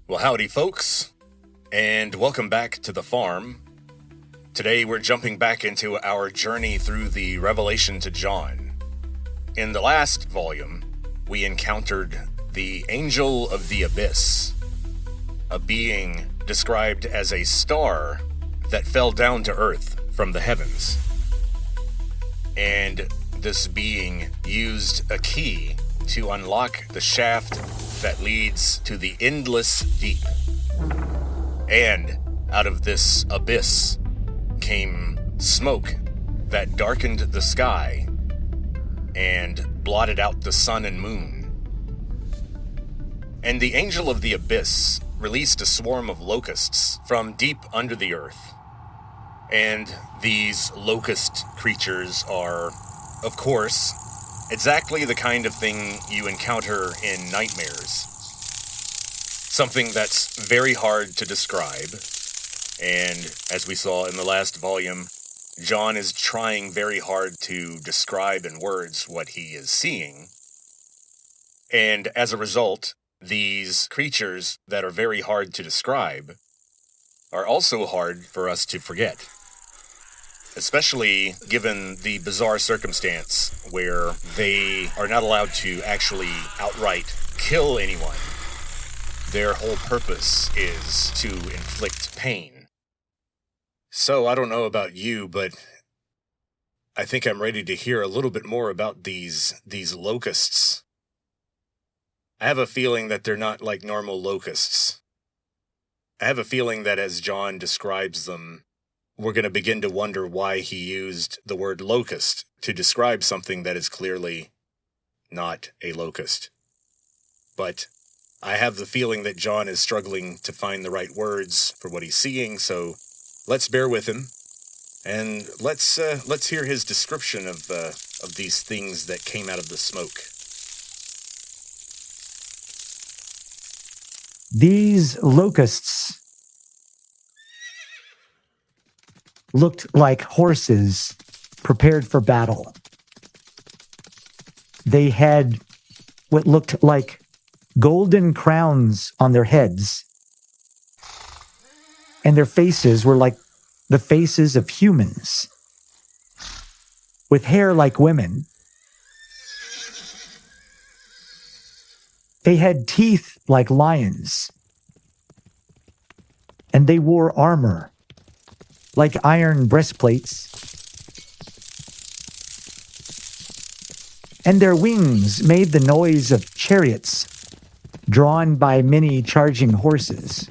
Well, howdy, folks, and welcome back to the farm. Today, we're jumping back into our journey through the Revelation to John. In the last volume, we encountered the Angel of the Abyss, a being described as a star that fell down to Earth from the heavens. And this being used a key to unlock the shaft that leads to the endless deep. And out of this abyss came smoke that darkened the sky and blotted out the sun and moon. And the Angel of the Abyss released a swarm of locusts from deep under the earth. And these locust creatures are, of course, exactly the kind of thing you encounter in nightmares. Something that's very hard to describe. And as we saw in the last volume, John is trying very hard to describe in words what he is seeing. And as a result, these creatures that are very hard to describe are also hard for us to forget. Especially given the bizarre circumstance where they are not allowed to actually outright kill anyone. Their whole purpose is to inflict pain. So I don't know about you, but I think I'm ready to hear a little bit more about these locusts. I have a feeling that they're not like normal locusts. I have a feeling that as John describes them, we're going to begin to wonder why he used the word locust to describe something that is clearly not a locust. But I have the feeling that John is struggling to find the right words for what he's seeing, so let's bear with him, and let's hear his description of these things that came out of the smoke. These locusts looked like horses prepared for battle. They had what looked like golden crowns on their heads, and their faces were like the faces of humans, with hair like women. They had teeth like lions, and they wore armor like iron breastplates. And their wings made the noise of chariots drawn by many charging horses.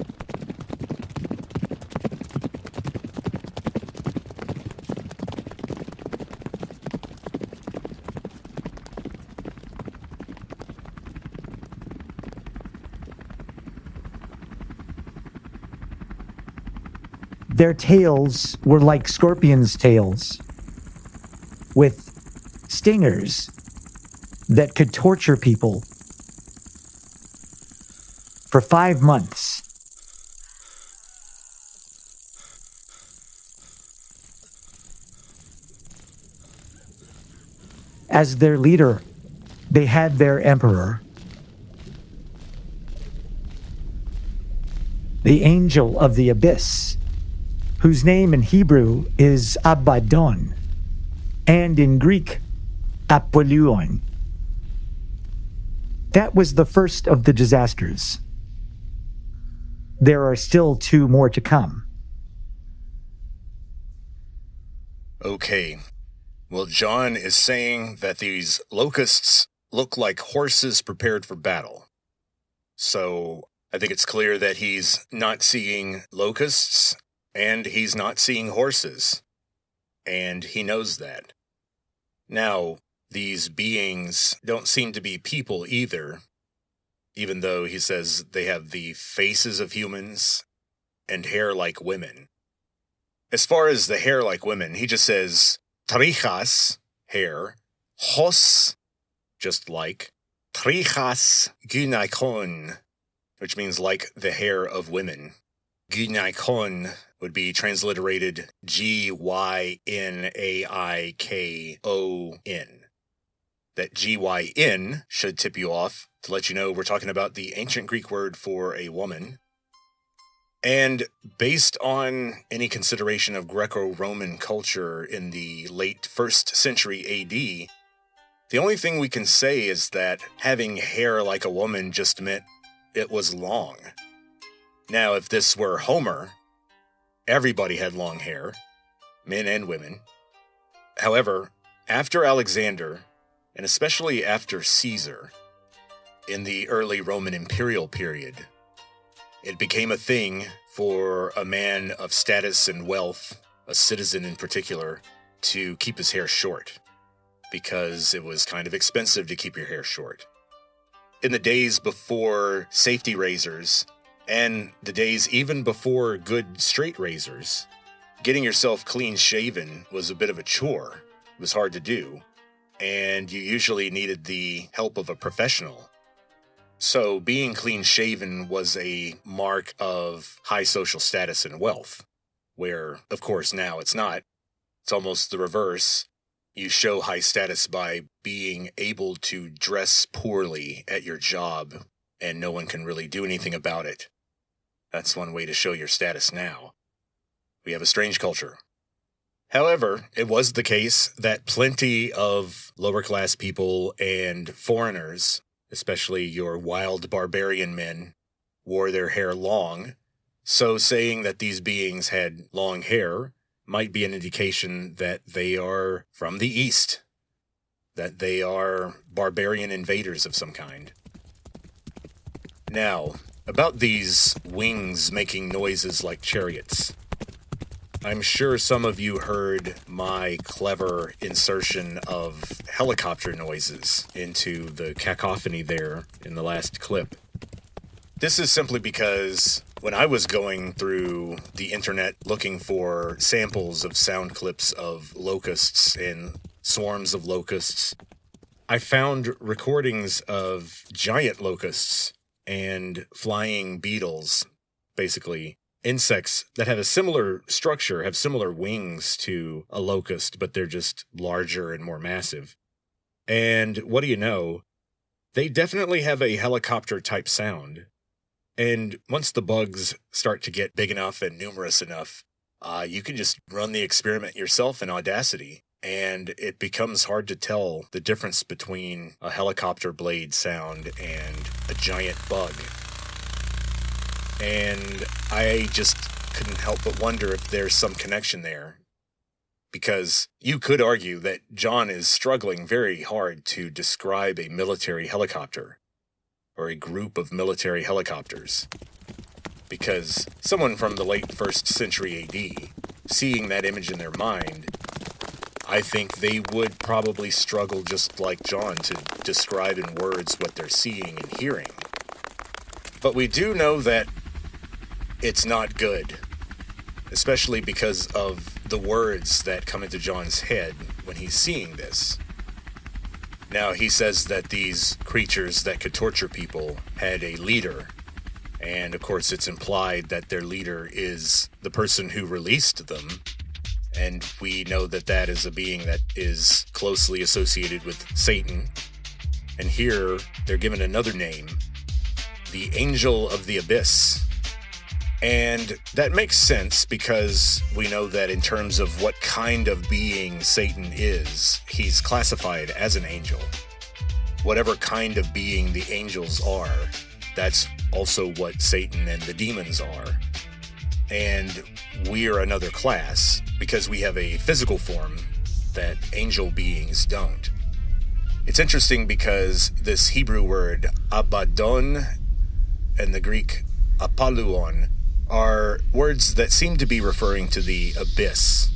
Their tails were like scorpions' tails, with stingers that could torture people for 5 months. As their leader, they had their emperor, the Angel of the Abyss, whose name in Hebrew is Abaddon, and in Greek, Apollyon. That was the first of the disasters. There are still 2 more to come. Okay. Well, John is saying that these locusts look like horses prepared for battle. So I think it's clear that he's not seeing locusts and he's not seeing horses. And he knows that. Now, these beings don't seem to be people either, even though he says they have the faces of humans and hair like women. As far as the hair like women, he just says trichas, hair, hos, just like, trichas gynaikon, which means like the hair of women. Gynaikon would be transliterated Gynaikon. That Gyn should tip you off to let you know we're talking about the ancient Greek word for a woman, And based on any consideration of Greco-Roman culture in the late 1st century AD, the only thing we can say is that having hair like a woman just meant it was long. Now, if this were Homer, everybody had long hair, men and women. However, after Alexander, and especially after Caesar, in the early Roman imperial period, it became a thing for a man of status and wealth, a citizen in particular, to keep his hair short, because it was kind of expensive to keep your hair short. In the days before safety razors, and the days even before good straight razors, getting yourself clean shaven was a bit of a chore. It was hard to do, and you usually needed the help of a professional. So being clean-shaven was a mark of high social status and wealth, where, of course, now it's not. It's almost the reverse. You show high status by being able to dress poorly at your job, and no one can really do anything about it. That's one way to show your status now. We have a strange culture. However, it was the case that plenty of lower-class people and foreigners, especially your wild barbarian men, wore their hair long, so saying that these beings had long hair might be an indication that they are from the East, that they are barbarian invaders of some kind. Now, about these wings making noises like chariots. I'm sure some of you heard my clever insertion of helicopter noises into the cacophony there in the last clip. This is simply because when I was going through the internet looking for samples of sound clips of locusts and swarms of locusts, I found recordings of giant locusts and flying beetles, basically insects that have a similar structure, have similar wings to a locust, but they're just larger and more massive. And what do you know? They definitely have a helicopter-type sound. And once the bugs start to get big enough and numerous enough, you can just run the experiment yourself in Audacity, and it becomes hard to tell the difference between a helicopter blade sound and a giant bug. And I just couldn't help but wonder if there's some connection there. Because you could argue that John is struggling very hard to describe a military helicopter, or a group of military helicopters. Because someone from the late 1st century AD, seeing that image in their mind, I think they would probably struggle just like John to describe in words what they're seeing and hearing. But we do know that it's not good, especially because of the words that come into John's head when he's seeing this. Now, he says that these creatures that could torture people had a leader, and of course it's implied that their leader is the person who released them, and we know that that is a being that is closely associated with Satan. And here, they're given another name, the Angel of the Abyss. And that makes sense because we know that in terms of what kind of being Satan is, he's classified as an angel. Whatever kind of being the angels are, that's also what Satan and the demons are. And we are another class because we have a physical form that angel beings don't. It's interesting because this Hebrew word Abaddon and the Greek Apollyon are words that seem to be referring to the abyss,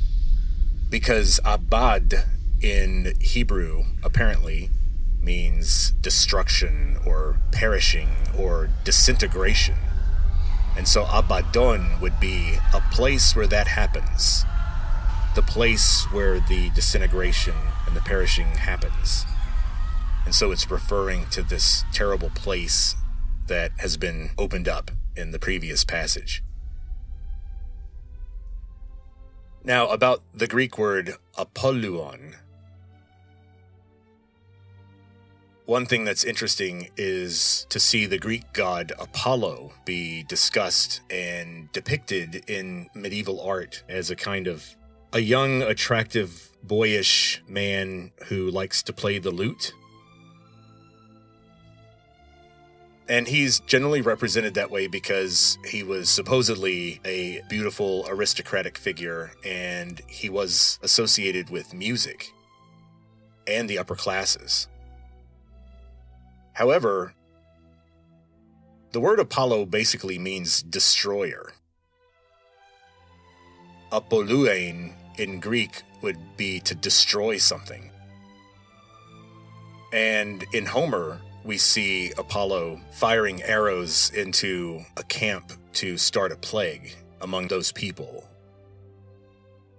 because abad in Hebrew apparently means destruction or perishing or disintegration. And so Abaddon would be a place where that happens, the place where the disintegration and the perishing happens. And so it's referring to this terrible place that has been opened up in the previous passage. Now, about the Greek word Apollyon. One thing that's interesting is to see the Greek god Apollo be discussed and depicted in medieval art as a kind of a young, attractive, boyish man who likes to play the lute. And he's generally represented that way because he was supposedly a beautiful aristocratic figure, and he was associated with music and the upper classes. However, the word Apollo basically means destroyer. Apolluein in Greek would be to destroy something. And in Homer, we see Apollo firing arrows into a camp to start a plague among those people.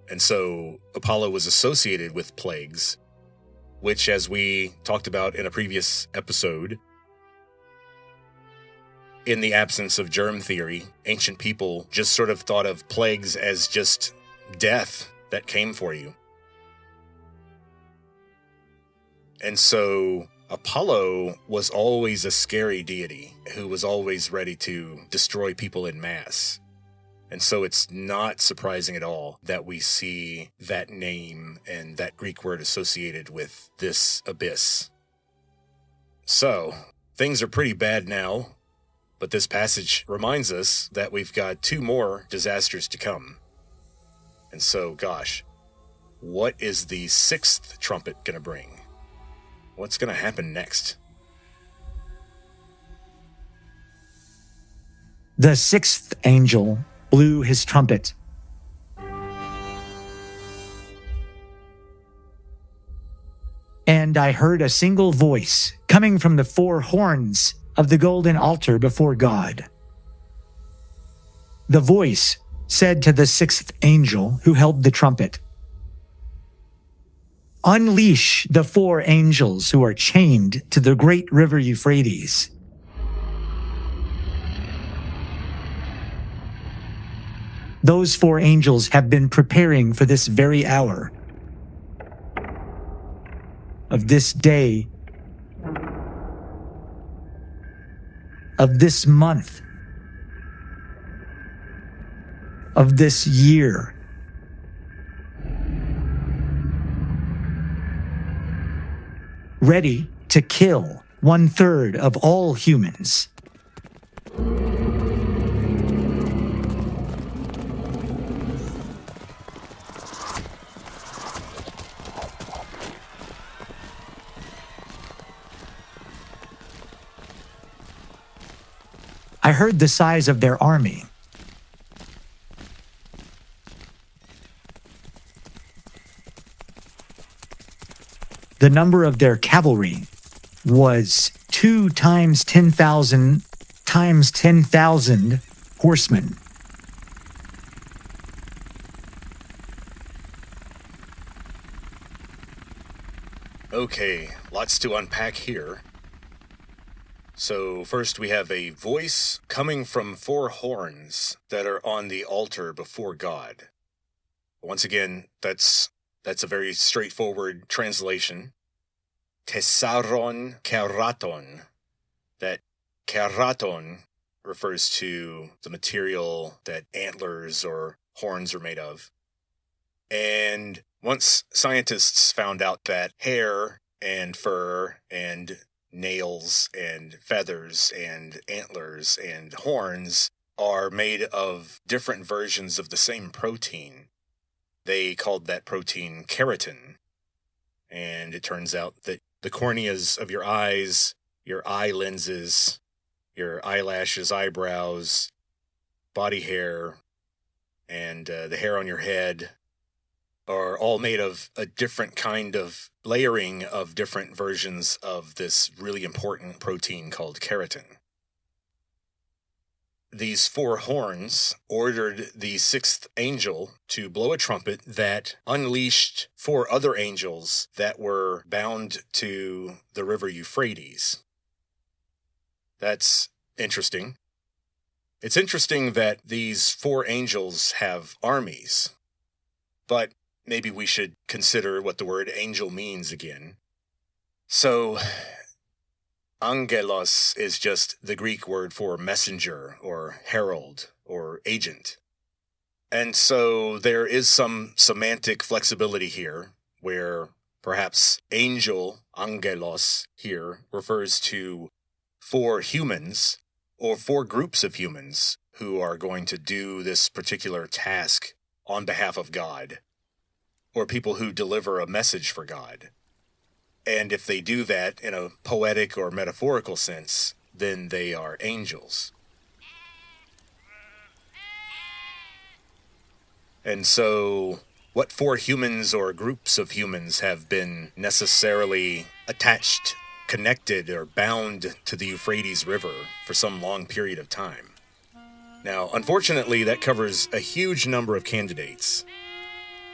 And so Apollo was associated with plagues, which, as we talked about in a previous episode, in the absence of germ theory, ancient people just sort of thought of plagues as just death that came for you. And so Apollo was always a scary deity who was always ready to destroy people en masse. And so it's not surprising at all that we see that name and that Greek word associated with this abyss. So, things are pretty bad now, but this passage reminds us that we've got 2 more disasters to come. And so, gosh, what is the 6th trumpet going to bring? What's going to happen next? The 6th angel blew his trumpet. And I heard a single voice coming from the 4 horns of the golden altar before God. The voice said to the 6th angel who held the trumpet, "Unleash the 4 angels who are chained to the great river Euphrates." Those 4 angels have been preparing for this very hour, of this day, of this month, of this year. Ready to kill 1/3 of all humans. I heard the size of their army. The number of their cavalry was 2 times 10,000 times 10,000 horsemen. Okay, lots to unpack here. So first we have a voice coming from 4 horns that are on the altar before God. Once again, that's a very straightforward translation. Tessaron keraton. That keraton refers to the material that antlers or horns are made of. And once scientists found out that hair and fur and nails and feathers and antlers and horns are made of different versions of the same protein, they called that protein keratin. And it turns out that the corneas of your eyes, your eye lenses, your eyelashes, eyebrows, body hair, and the hair on your head are all made of a different kind of layering of different versions of this really important protein called keratin. These 4 horns ordered the 6th angel to blow a trumpet that unleashed 4 other angels that were bound to the river Euphrates. That's interesting. It's interesting that these 4 angels have armies, but maybe we should consider what the word angel means again. So, Angelos is just the Greek word for messenger or herald or agent. And so there is some semantic flexibility here where perhaps angel, angelos, here refers to 4 humans or 4 groups of humans who are going to do this particular task on behalf of God, or people who deliver a message for God. And if they do that in a poetic or metaphorical sense, then they are angels. And so, what 4 humans or groups of humans have been necessarily attached, connected, or bound to the Euphrates River for some long period of time? Now, unfortunately, that covers a huge number of candidates.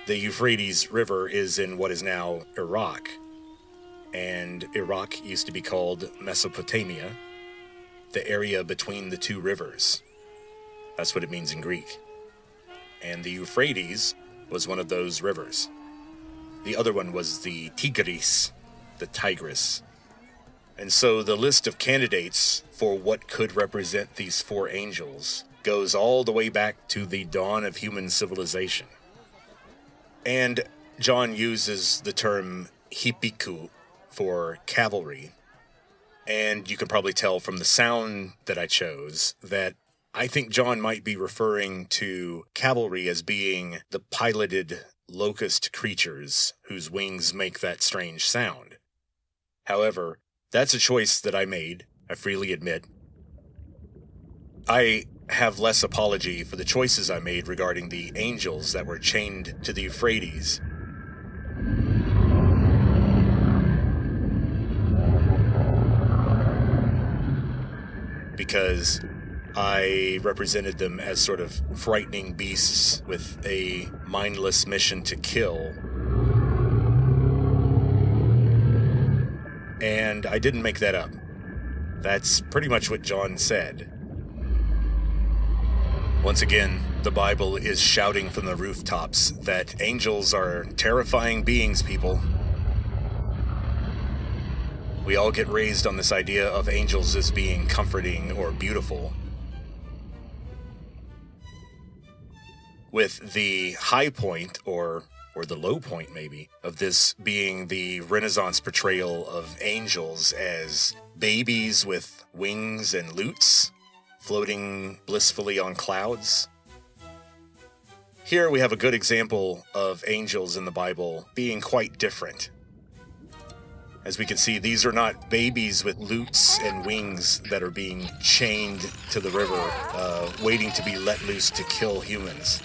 The Euphrates River is in what is now Iraq, and Iraq used to be called Mesopotamia, the area between the 2 rivers. That's what it means in Greek. And the Euphrates was one of those rivers. The other one was the Tigris, the Tigris. And so the list of candidates for what could represent these 4 angels goes all the way back to the dawn of human civilization. And John uses the term hippiku for cavalry. And you can probably tell from the sound that I chose that I think John might be referring to cavalry as being the piloted locust creatures whose wings make that strange sound. However, that's a choice that I made, I freely admit. I have less apology for the choices I made regarding the angels that were chained to the Euphrates. Because I represented them as sort of frightening beasts with a mindless mission to kill. And I didn't make that up. That's pretty much what John said. Once again, the Bible is shouting from the rooftops that angels are terrifying beings, people. We all get raised on this idea of angels as being comforting or beautiful. With the high point, or the low point maybe, of this being the Renaissance portrayal of angels as babies with wings and lutes, floating blissfully on clouds. Here we have a good example of angels in the Bible being quite different. As we can see, these are not babies with lutes and wings that are being chained to the river, waiting to be let loose to kill humans.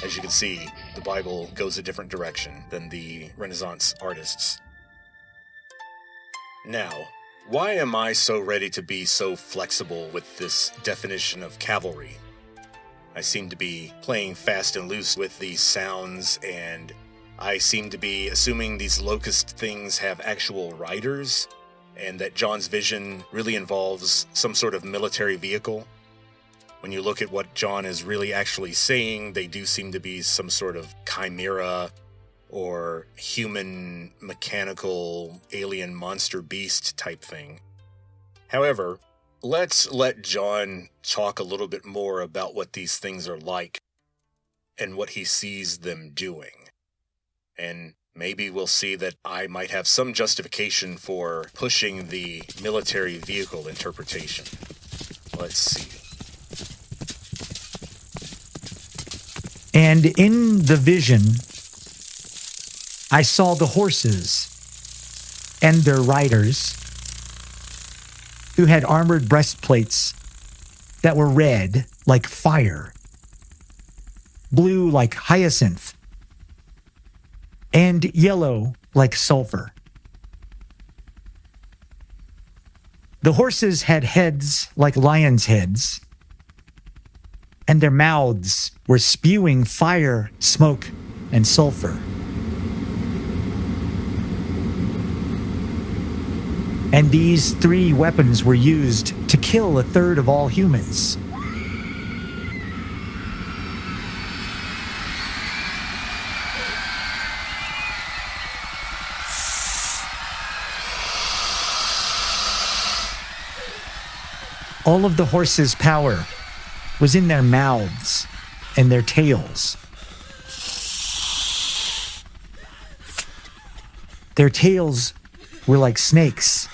As you can see, the Bible goes a different direction than the Renaissance artists. Now, why am I so ready to be so flexible with this definition of cavalry? I seem to be playing fast and loose with these sounds, and I seem to be assuming these locust things have actual riders, and that John's vision really involves some sort of military vehicle. When you look at what John is really actually saying, they do seem to be some sort of chimera or human, mechanical, alien monster beast type thing. However, let's let John talk a little bit more about what these things are like and what he sees them doing. And maybe we'll see that I might have some justification for pushing the military vehicle interpretation. Let's see. And in the vision, I saw the horses and their riders, who had armored breastplates that were red like fire, blue like hyacinth, and yellow like sulfur. The horses had heads like lions' heads, and their mouths were spewing fire, smoke, and sulfur. And these 3 weapons were used to kill a third of all humans. All of the horses' power was in their mouths and their tails. Their tails were like snakes.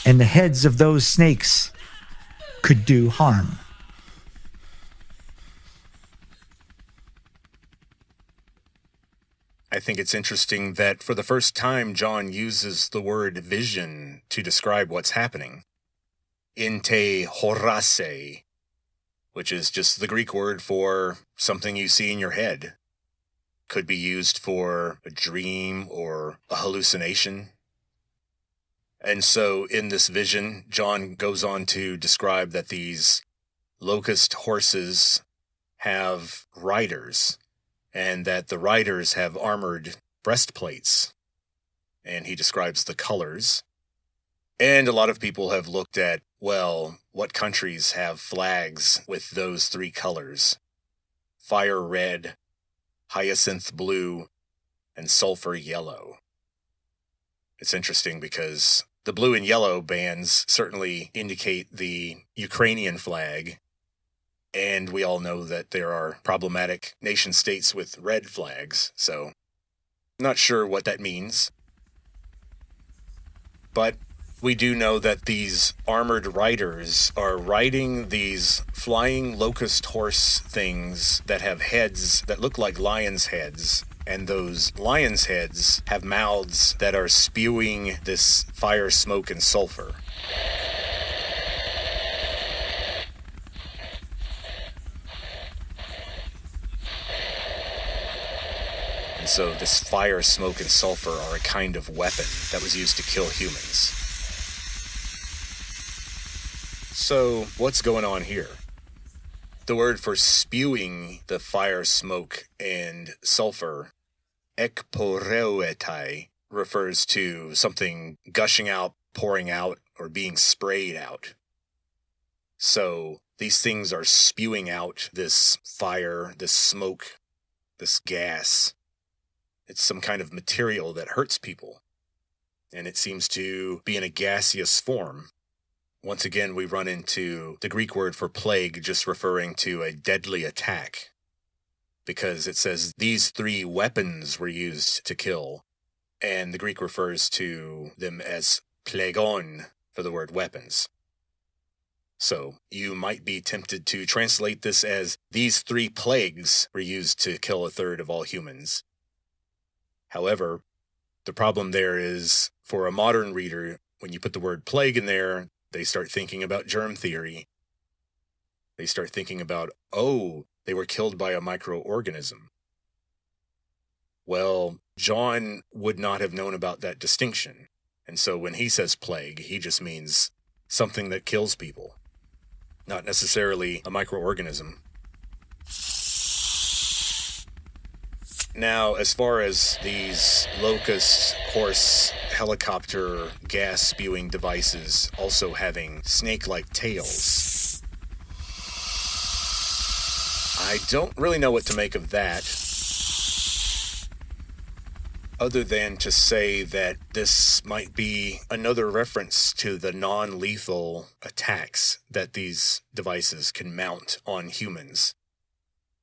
And the heads of those snakes could do harm. I think it's interesting that for the first time, John uses the word vision to describe what's happening. Inte horase, which is just the Greek word for something you see in your head. Could be used for a dream or a hallucination. And so in this vision, John goes on to describe that these locust horses have riders, and that the riders have armored breastplates. And he describes the colors. And a lot of people have looked at, well, what countries have flags with those three colors? Fire red, hyacinth blue, and sulfur yellow. It's interesting because the blue and yellow bands certainly indicate the Ukrainian flag, and we all know that there are problematic nation states with red flags, so not sure what that means. But we do know that these armored riders are riding these flying locust horse things that have heads that look like lions' heads. And those lions' heads have mouths that are spewing this fire, smoke, and sulfur. And so this fire, smoke, and sulfur are a kind of weapon that was used to kill humans. So what's going on here? The word for spewing the fire, smoke, and sulfur, ekporeuetai, refers to something gushing out, pouring out, or being sprayed out. So these things are spewing out this fire, this smoke, this gas. It's some kind of material that hurts people, and it seems to be in a gaseous form. Once again, we run into the Greek word for plague just referring to a deadly attack, because it says these three weapons were used to kill, and the Greek refers to them as plegon for the word weapons. So you might be tempted to translate this as these three plagues were used to kill a third of all humans. However, the problem there is, for a modern reader, when you put the word plague in there, they start thinking about germ theory. They start thinking about, oh, they were killed by a microorganism. Well, John would not have known about that distinction. And so when he says plague, he just means something that kills people, not necessarily a microorganism. Now, as far as these locust, horse, helicopter, gas-spewing devices also having snake-like tails, I don't really know what to make of that, other than to say that this might be another reference to the non-lethal attacks that these devices can mount on humans.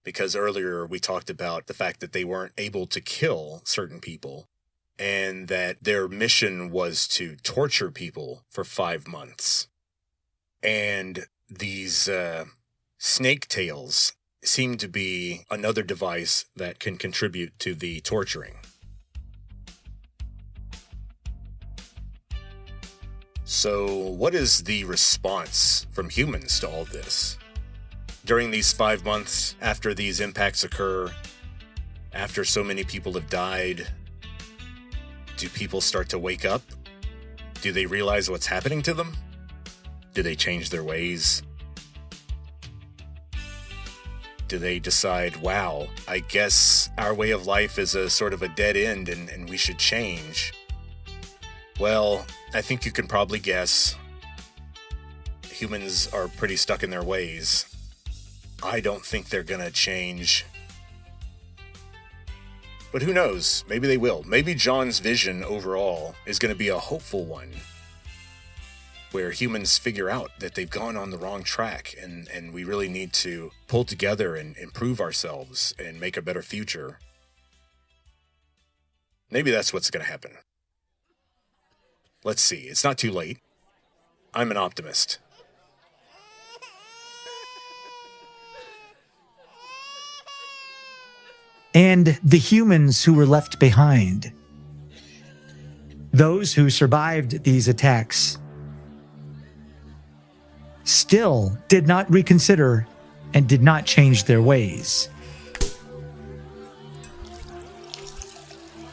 Because earlier we talked about the fact that they weren't able to kill certain people, and that their mission was to torture people for 5 months. And these snake tails seem to be another device that can contribute to the torturing. So what is the response from humans to all this? During these 5 months, after these impacts occur, after so many people have died, do people start to wake up? Do they realize what's happening to them? Do they change their ways? Do they decide, wow, I guess our way of life is a sort of a dead end and we should change? Well, I think you can probably guess. Humans are pretty stuck in their ways. I don't think they're gonna change. But who knows? Maybe they will. Maybe John's vision overall is gonna be a hopeful one. where humans figure out that they've gone on the wrong track, and we really need to pull together and improve ourselves and make a better future. Maybe that's what's going to happen. Let's see. It's not too late. I'm an optimist. And the humans who were left behind, those who survived these attacks, still did not reconsider and did not change their ways.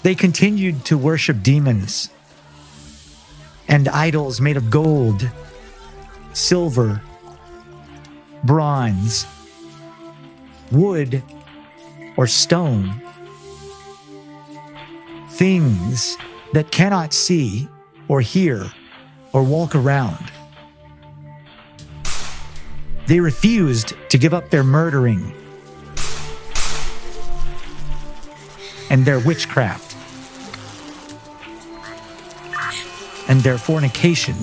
They continued to worship demons and idols made of gold, silver, bronze, wood, or stone. Things that cannot see or hear or walk around. They refused to give up their murdering and their witchcraft and their fornication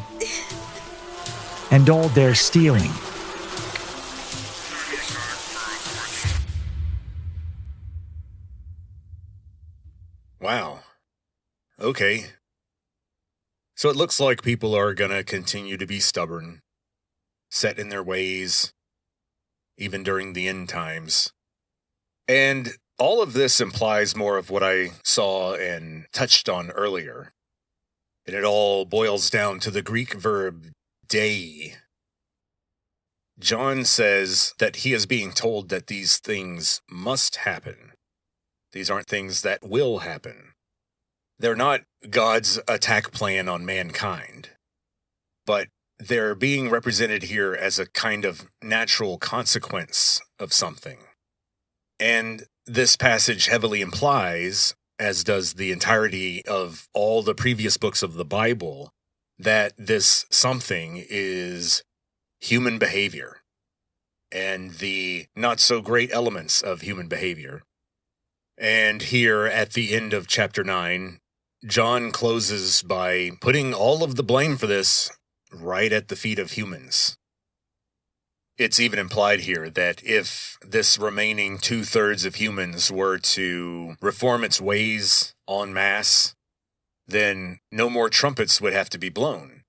and all their stealing. Wow. Okay. So it looks like people are gonna continue to be stubborn, set in their ways, even during the end times. And all of this implies more of what I saw and touched on earlier. And it all boils down to the Greek verb dei. John says that he is being told that these things must happen. These aren't things that will happen. They're not God's attack plan on mankind, but they're being represented here as a kind of natural consequence of something. And this passage heavily implies, as does the entirety of all the previous books of the Bible, that this something is human behavior and the not so great elements of human behavior. And here at the end of chapter 9, John closes by putting all of the blame for this right at the feet of humans. It's even implied here that if this remaining 2/3 of humans were to reform its ways en masse, then no more trumpets would have to be blown.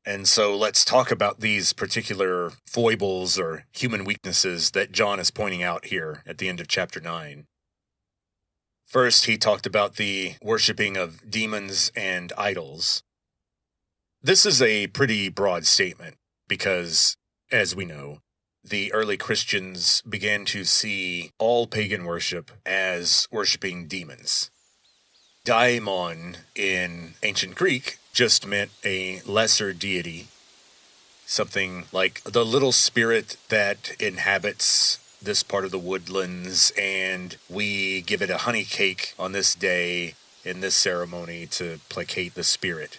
And so let's talk about these particular foibles or human weaknesses that John is pointing out here at the end of chapter 9. First, he talked about the worshiping of demons and idols. This is a pretty broad statement because, as we know, the early Christians began to see all pagan worship as worshiping demons. Daimon in ancient Greek just meant a lesser deity, something like the little spirit that inhabits this part of the woodlands, and we give it a honey cake on this day in this ceremony to placate the spirit.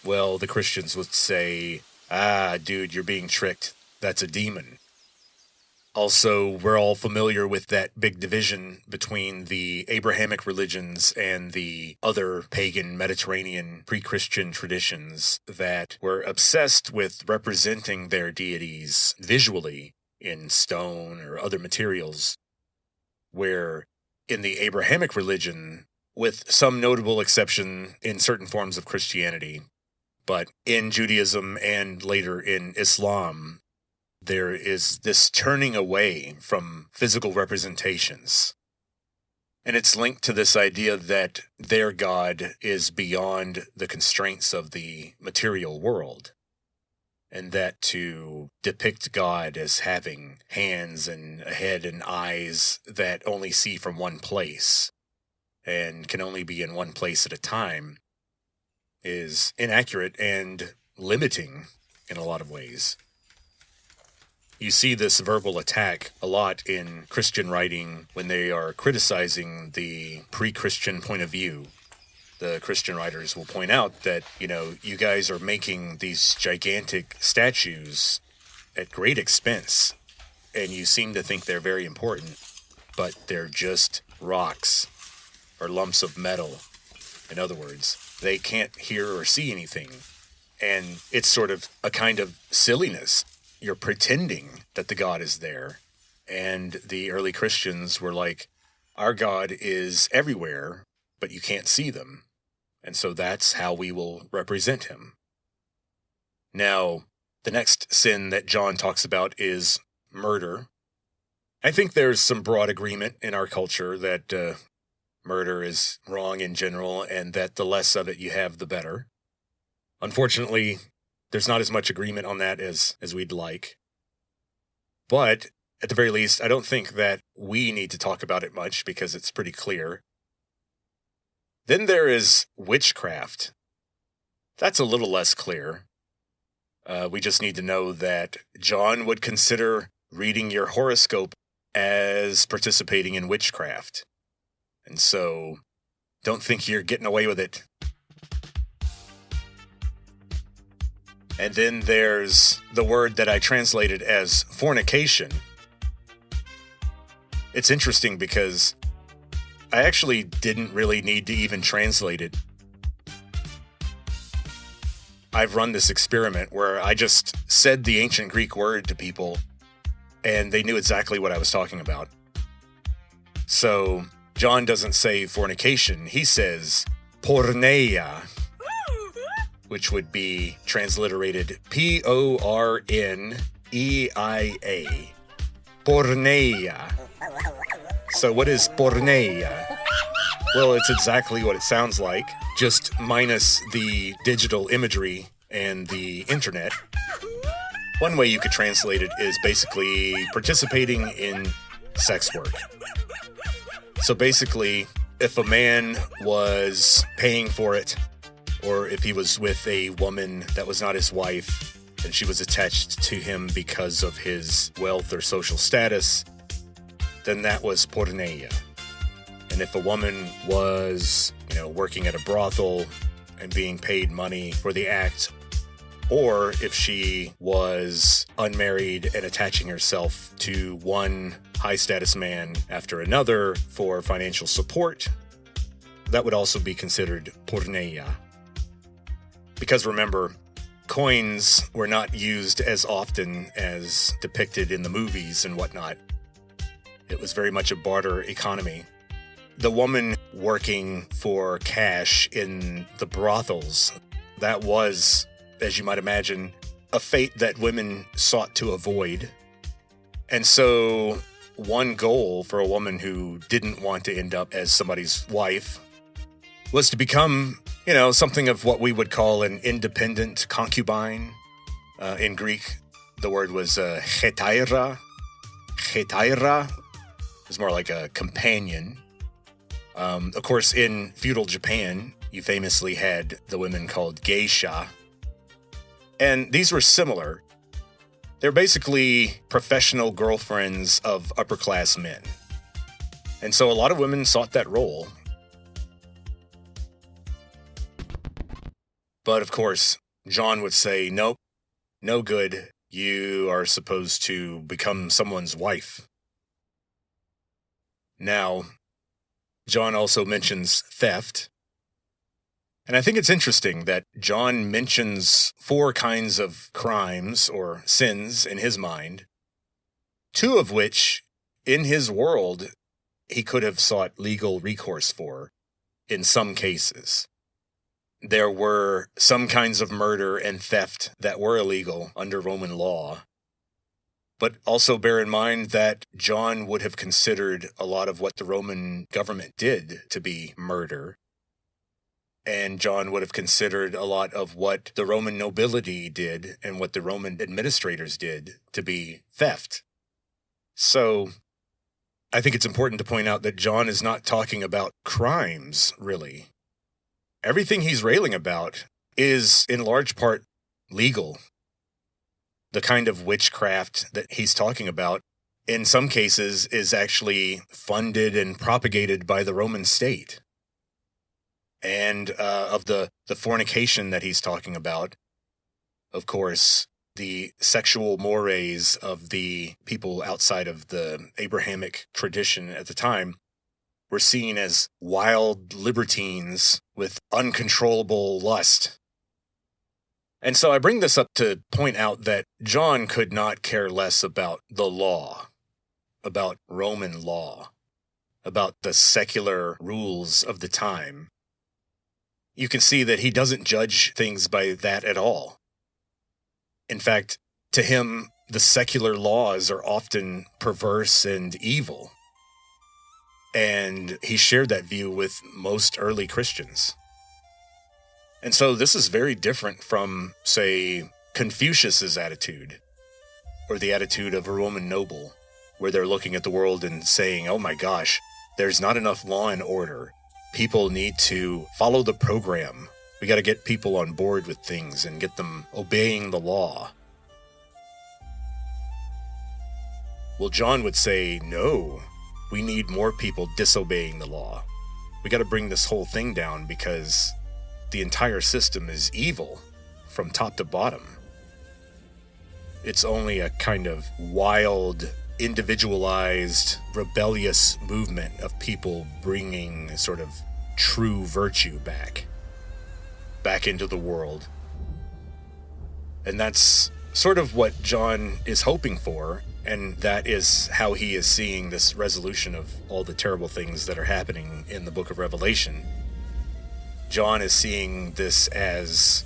Well, the Christians would say, dude, you're being tricked. That's a demon. Also, we're all familiar with that big division between the Abrahamic religions and the other pagan Mediterranean pre-Christian traditions that were obsessed with representing their deities visually in stone or other materials, where in the Abrahamic religion, with some notable exception in certain forms of Christianity, but in Judaism and later in Islam, there is this turning away from physical representations. And it's linked to this idea that their God is beyond the constraints of the material world. And that to depict God as having hands and a head and eyes that only see from one place and can only be in one place at a time is inaccurate and limiting in a lot of ways. You see this verbal attack a lot in Christian writing when they are criticizing the pre-Christian point of view. The Christian writers will point out that, you guys are making these gigantic statues at great expense, and you seem to think they're very important, but they're just rocks or lumps of metal. In other words, they can't hear or see anything. And it's sort of a kind of silliness. You're pretending that the God is there. And the early Christians were like, our God is everywhere, but you can't see them. And so that's how we will represent him. Now, the next sin that John talks about is murder. I think there's some broad agreement in our culture that murder is wrong in general, and that the less of it you have, the better. Unfortunately, there's not as much agreement on that as we'd like. But at the very least, I don't think that we need to talk about it much because it's pretty clear. Then there is witchcraft. That's a little less clear. We just need to know that John would consider reading your horoscope as participating in witchcraft. And so, don't think you're getting away with it. And then there's the word that I translated as fornication. It's interesting because I actually didn't really need to even translate it. I've run this experiment where I just said the ancient Greek word to people and they knew exactly what I was talking about. So, John doesn't say fornication, he says porneia, which would be transliterated Porneia. Porneia. So what is porneia? Well, it's exactly what it sounds like, just minus the digital imagery and the internet. One way you could translate it is basically participating in sex work. So basically, if a man was paying for it, or if he was with a woman that was not his wife, and she was attached to him because of his wealth or social status, then that was porneia. And if a woman was, working at a brothel and being paid money for the act, or if she was unmarried and attaching herself to one high-status man after another for financial support, that would also be considered porneia. Because remember, coins were not used as often as depicted in the movies and whatnot. It was very much a barter economy. The woman working for cash in the brothels, that was, as you might imagine, a fate that women sought to avoid. And so one goal for a woman who didn't want to end up as somebody's wife was to become, something of what we would call an independent concubine. In Greek, the word was hetaira. Hetaira is more like a companion. Of course, in feudal Japan, you famously had the women called geisha. And these were similar. They're basically professional girlfriends of upper-class men. And so a lot of women sought that role. But of course, John would say, nope, no good. You are supposed to become someone's wife. Now, John also mentions theft. And I think it's interesting that John mentions 4 kinds of crimes or sins in his mind, 2 of which, in his world, he could have sought legal recourse for in some cases. There were some kinds of murder and theft that were illegal under Roman law. But also bear in mind that John would have considered a lot of what the Roman government did to be murder. And John would have considered a lot of what the Roman nobility did and what the Roman administrators did to be theft. So I think it's important to point out that John is not talking about crimes, really. Everything he's railing about is, in large part, legal. The kind of witchcraft that he's talking about, in some cases, is actually funded and propagated by the Roman state. And of the fornication that he's talking about, of course, the sexual mores of the people outside of the Abrahamic tradition at the time were seen as wild libertines with uncontrollable lust. And so I bring this up to point out that John could not care less about the law, about Roman law, about the secular rules of the time. You can see that he doesn't judge things by that at all. In fact, to him, the secular laws are often perverse and evil. And he shared that view with most early Christians. And so this is very different from, say, Confucius's attitude, or the attitude of a Roman noble, where they're looking at the world and saying, oh my gosh, there's not enough law and order. People need to follow the program. We got to get people on board with things and get them obeying the law. Well, John would say, no, we need more people disobeying the law. We got to bring this whole thing down because the entire system is evil from top to bottom. It's only a kind of wild, individualized, rebellious movement of people bringing sort of true virtue back into the world. And that's sort of what John is hoping for, and that is how he is seeing this resolution of all the terrible things that are happening in the book of Revelation. John is seeing this as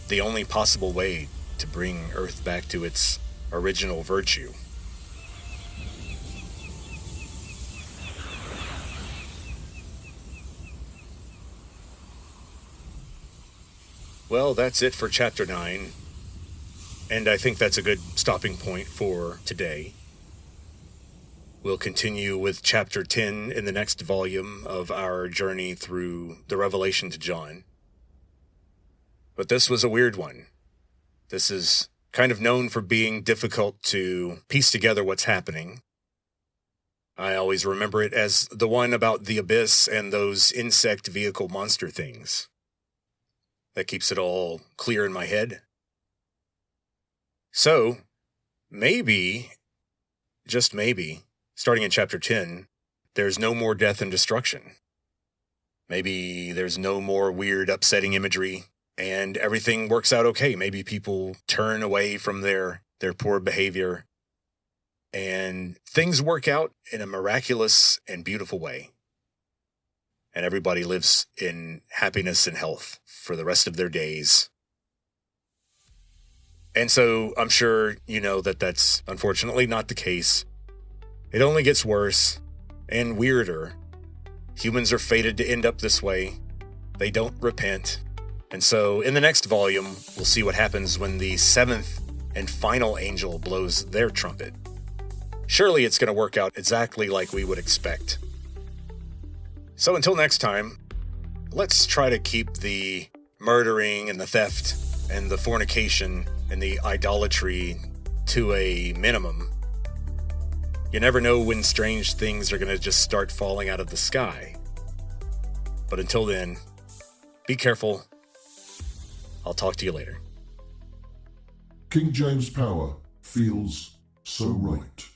the only possible way to bring Earth back to its original virtue. Well, that's it for Chapter 9, and I think that's a good stopping point for today. We'll continue with Chapter 10 in the next volume of our journey through the Revelation to John. But this was a weird one. This is kind of known for being difficult to piece together what's happening. I always remember it as the one about the abyss and those insect vehicle monster things. That keeps it all clear in my head. So, maybe, just maybe, starting in Chapter 10, there's no more death and destruction. Maybe there's no more weird, upsetting imagery, and everything works out okay. Maybe people turn away from their poor behavior, and things work out in a miraculous and beautiful way. And everybody lives in happiness and health for the rest of their days. And so I'm sure you know that that's unfortunately not the case. It only gets worse and weirder. Humans are fated to end up this way. They don't repent. And so in the next volume, we'll see what happens when the seventh and final angel blows their trumpet. Surely it's going to work out exactly like we would expect. So until next time, let's try to keep the murdering and the theft and the fornication and the idolatry to a minimum. You never know when strange things are going to just start falling out of the sky. But until then, be careful. I'll talk to you later. King James Power feels so right.